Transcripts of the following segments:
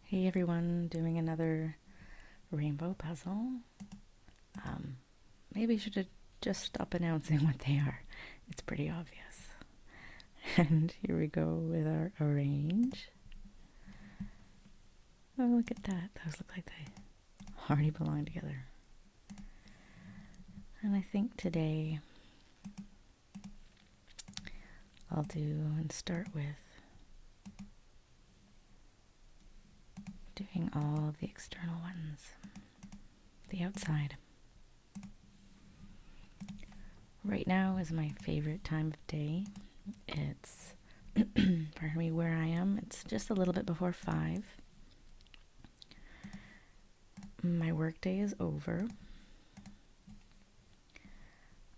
Hey everyone, doing another rainbow puzzle. Um, Maybe I should just stop announcing what they are. It's pretty obvious. And here we go with our arrange. Oh, look at that. Those look like they already belong together. And I think today I'll do and start with doing all of the external ones, the outside. Right now is my favorite time of day. It's, pardon me, where I am, it's just a little bit before 5. My workday is over.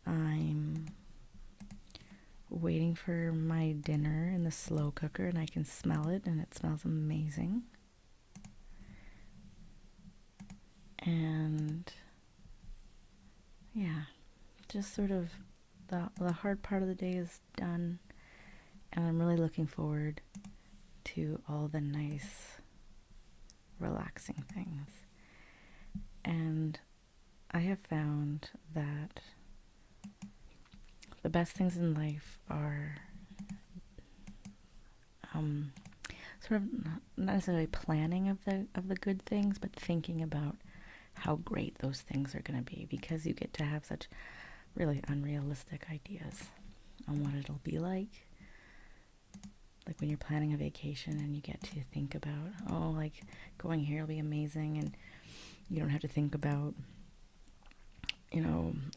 I'm waiting for my dinner in the slow cooker and I can smell it and it smells amazing. And yeah, just sort of the hard part of the day is done, and I'm really looking forward to all the nice, relaxing things. And I have found that the best things in life are sort of not necessarily planning of the good things, but thinking about how great those things are going to be, because you get to have such really unrealistic ideas on what it'll be like. Like when you're planning a vacation and you get to think about, oh, like going here will be amazing, and you don't have to think about,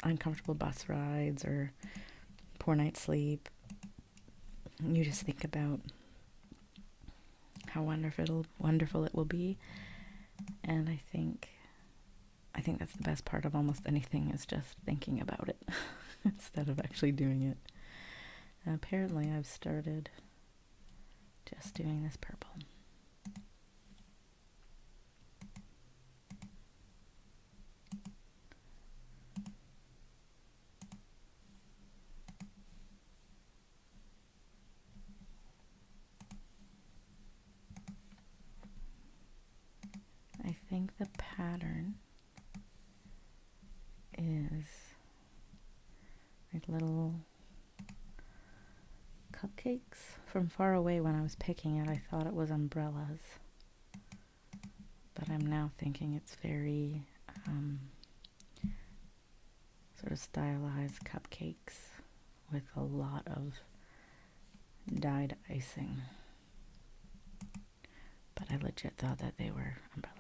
uncomfortable bus rides or poor night's sleep. You just think about how wonderful it will be. And I think that's the best part of almost anything, is just thinking about it instead of actually doing it. Apparently I've started just doing this purple. I think the pattern is like little cupcakes. From far away when I was picking it, I thought it was umbrellas. But I'm now thinking it's very sort of stylized cupcakes with a lot of dyed icing. But I legit thought that they were umbrellas.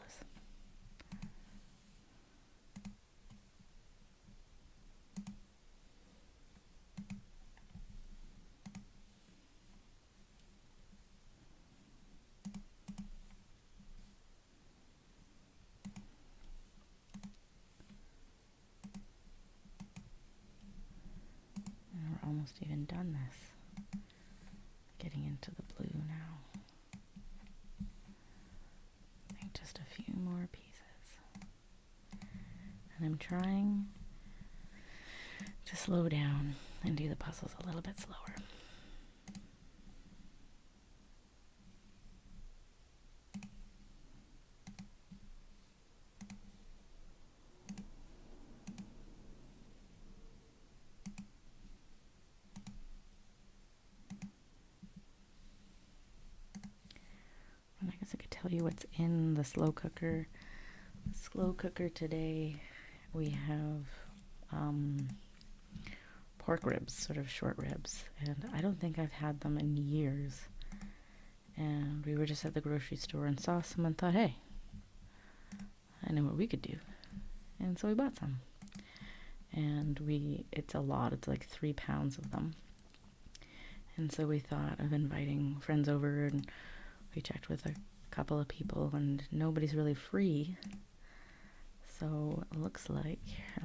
And we're almost even done this. Getting into the blue now. I think just a few more pieces. And I'm trying to slow down and do the puzzles a little bit slower. And I guess I could tell you what's in the slow cooker. The slow cooker today, we have pork ribs, sort of short ribs, and I don't think I've had them in years. And we were just at the grocery store and saw some and thought, hey, I know what we could do. And so we bought some. And it's a lot, it's like 3 pounds of them. And so we thought of inviting friends over, and we checked with a couple of people, and nobody's really free. So it looks like,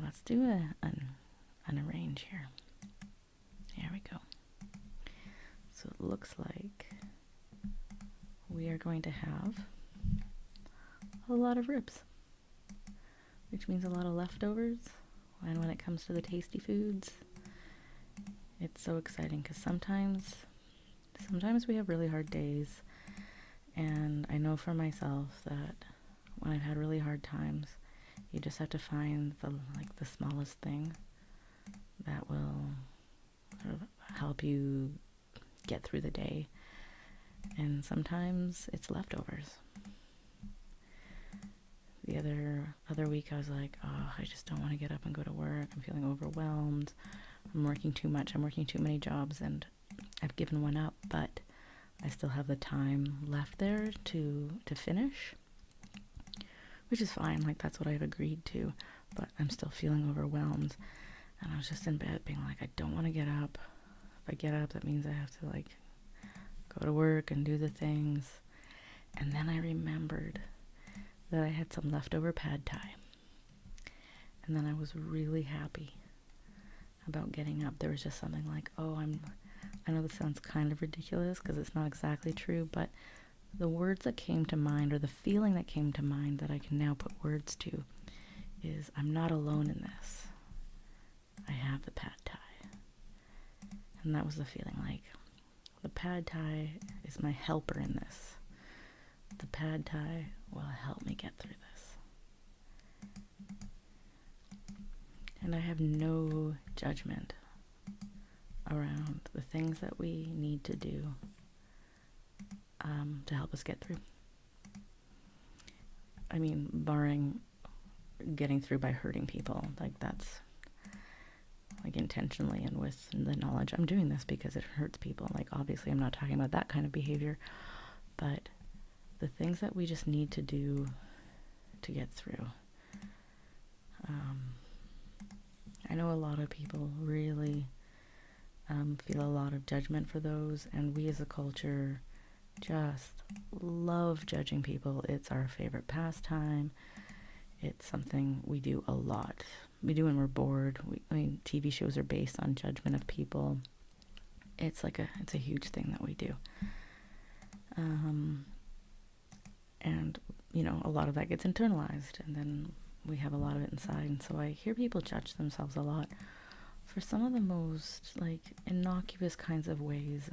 let's do an arrange here. Here we go. So it looks like we are going to have a lot of ribs, which means a lot of leftovers. And when it comes to the tasty foods, it's so exciting, because sometimes we have really hard days And I know for myself that when I've had really hard times, you just have to find the smallest thing that will sort of help you get through the day. And sometimes it's leftovers. The other week I was like, oh, I just don't want to get up and go to work. I'm feeling overwhelmed. I'm working too much. I'm working too many jobs, and I've given one up, but I still have the time left there to finish, which is fine. Like, that's what I've agreed to, but I'm still feeling overwhelmed. And I was just in bed being like, I don't want to get up. If I get up, that means I have to go to work and do the things. And then I remembered that I had some leftover pad thai. And then I was really happy about getting up. There was just something like, I know this sounds kind of ridiculous because it's not exactly true, but the words that came to mind, or the feeling that came to mind that I can now put words to, is I'm not alone in this. I have the pad thai. And that was the feeling, like, the pad thai is my helper in this. The pad thai will help me get through this. And I have no judgment around the things that we need to do to help us get through. I mean, barring getting through by hurting people, like, that's like intentionally and with the knowledge I'm doing this because it hurts people. Like, obviously I'm not talking about that kind of behavior, but the things that we just need to do to get through. I know a lot of people really feel a lot of judgment for those, and we as a culture just love judging people. It's our favorite pastime. It's something we do a lot. We do when we're bored. TV shows are based on judgment of people. It's a huge thing that we do. And, a lot of that gets internalized, and then we have a lot of it inside. And so I hear people judge themselves a lot for some of the most, innocuous kinds of ways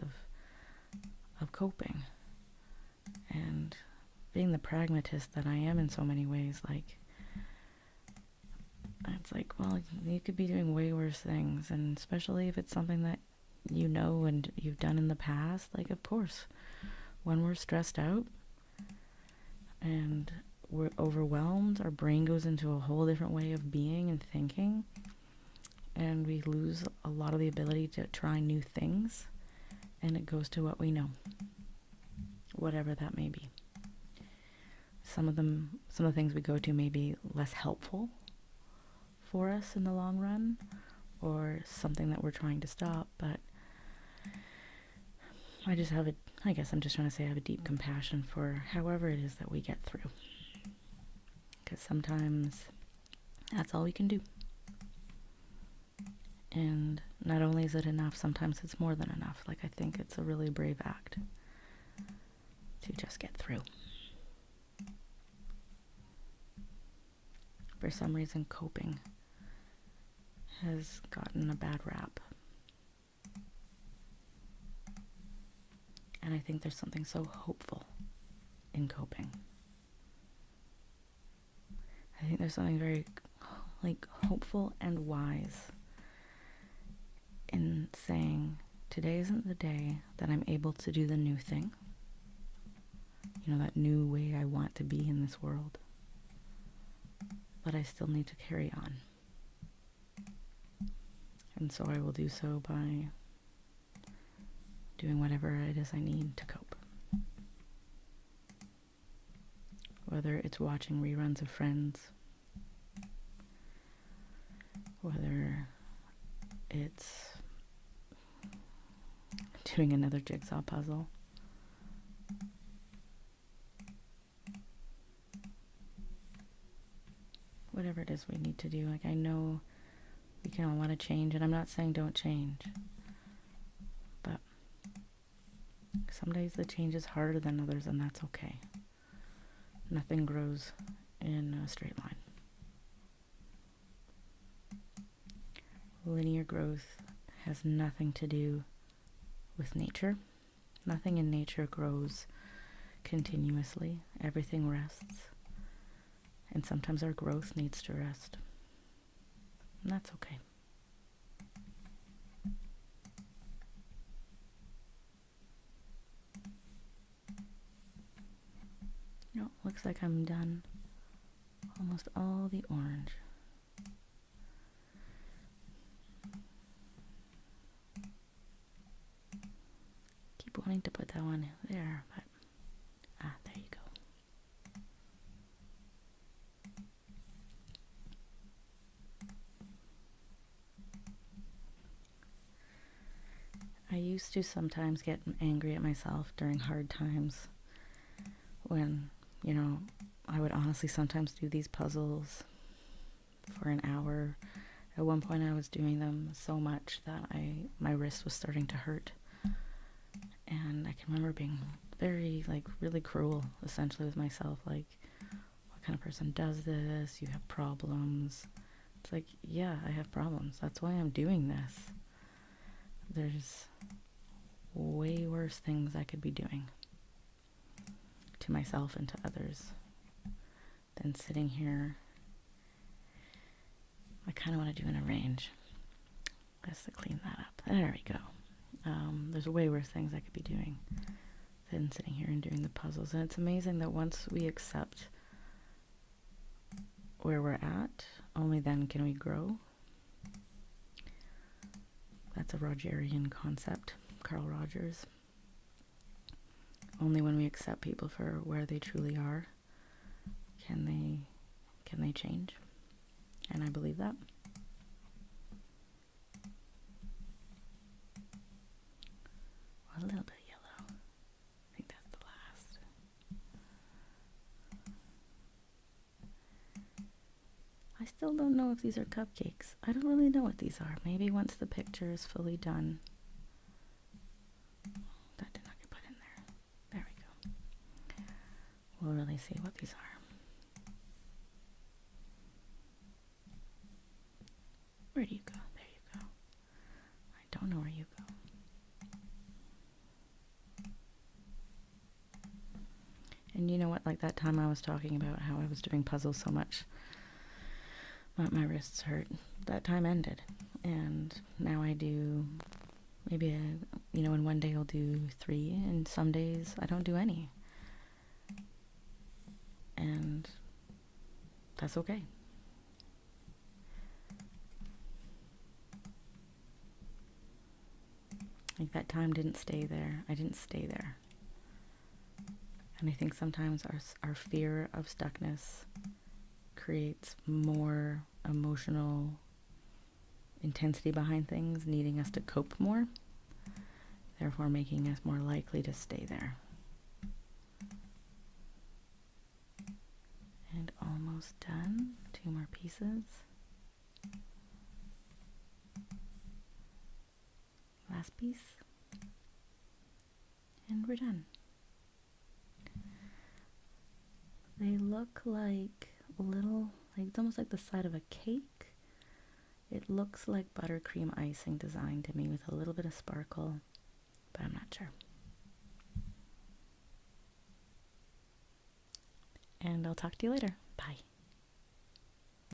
of coping. And being the pragmatist that I am in so many ways, it's like, well, you could be doing way worse things, and especially if it's something that you know and you've done in the past, of course, when we're stressed out and we're overwhelmed, our brain goes into a whole different way of being and thinking, and we lose a lot of the ability to try new things, and it goes to what we know, whatever that may be. Some of the things we go to may be less helpful for us in the long run, or something that we're trying to stop, but I guess I'm just trying to say I have a deep compassion for however it is that we get through. Because sometimes that's all we can do. And not only is it enough, sometimes it's more than enough. I think it's a really brave act to just get through. For some reason, coping has gotten a bad rap. And I think there's something so hopeful in coping. I think there's something very, hopeful and wise in saying, today isn't the day that I'm able to do the new thing. That new way I want to be in this world. But I still need to carry on. And so I will do so by doing whatever it is I need to cope. Whether it's watching reruns of Friends, whether it's doing another jigsaw puzzle, whatever it is we need to do. I know we can all want to change, and I'm not saying don't change, but some days the change is harder than others, and that's okay. Nothing grows in a straight line. Linear growth has nothing to do with nature. Nothing in nature continuously. Everything rests. And sometimes our growth needs to rest. And that's okay. No, looks like I'm done. Almost all the orange. Keep wanting to put that one there, but there you go. I used to sometimes get angry at myself during hard times when, you know, I would honestly sometimes do these puzzles for an hour. At one point I was doing them so much that my wrist was starting to hurt. And I can remember being very, really cruel, essentially, with myself. Like, what kind of person does this? You have problems. It's like, yeah, I have problems. That's why I'm doing this. There's way worse things I could be doing to myself and to others than sitting here. I kind of want to do an arrange just to clean that up. There we go. There's way worse things I could be doing than sitting here and doing the puzzles. And it's amazing that once we accept where we're at, only then can we grow. That's a Rogerian concept, Carl Rogers. Only when we accept people for where they truly are can they change. And I believe that. A little bit of yellow. I think that's the last. I still don't know if these are cupcakes. I don't really know what these are. Maybe once the picture is fully done. That did not get put in there. There we go. We'll really see what these are. Where do you go? There you go. I don't know where you go. And you know what? Like that time I was talking about how I was doing puzzles so much, my wrists hurt. That time ended. And now I do maybe, in one day I'll do 3, and some days I don't do any. And that's okay. Like that time didn't stay there. I didn't stay there. And I think sometimes our fear of stuckness creates more emotional intensity behind things, needing us to cope more, therefore making us more likely to stay there. And almost done. 2 more pieces. Last piece. And we're done. They look like it's almost like the side of a cake. It looks like buttercream icing design to me with a little bit of sparkle, but I'm not sure. And I'll talk to you later.